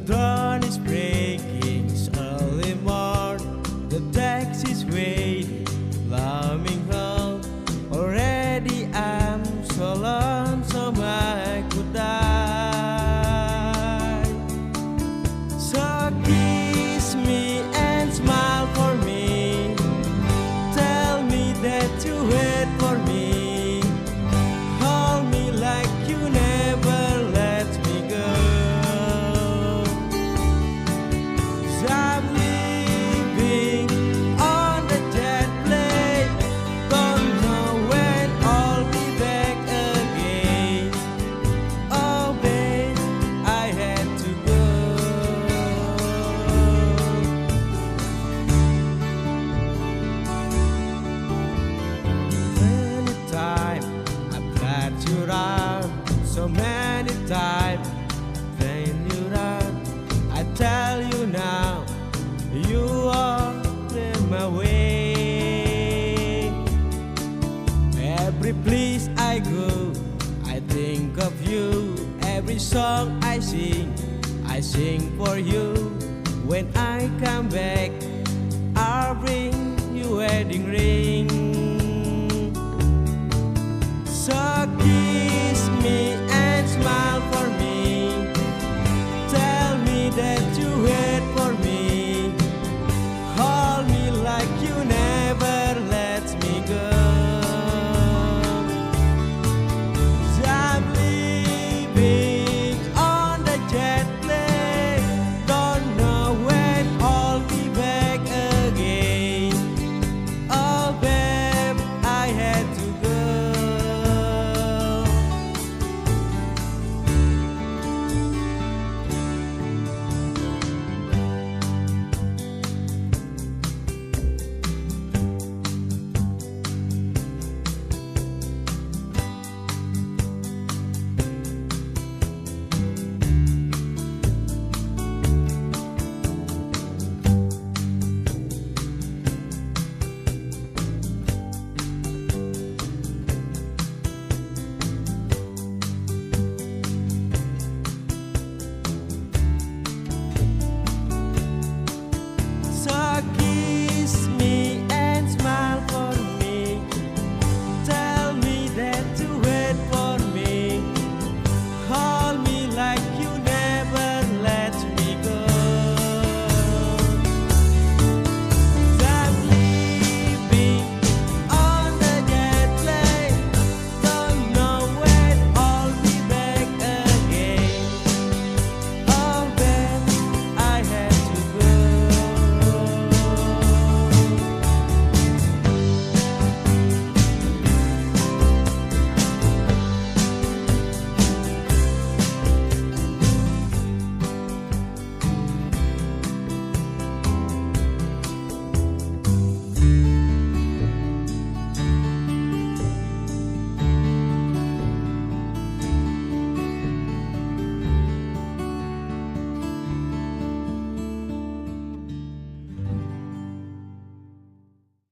dawn is breaking, it's early morning. The taxi's waiting, coming home. Already I'm so lonesome I could die. So kiss me and smile for me. Tell me that you wait for me. Hold me like you never let me go. 'Cause I'm living on the jet plane. Don't know when I'll be back again. Oh babe, I had to go. Many times I've let you run, so many times then you run. I tell you now, you are in my way. Every place I go, I think of you. Every song I sing for you. When I come back,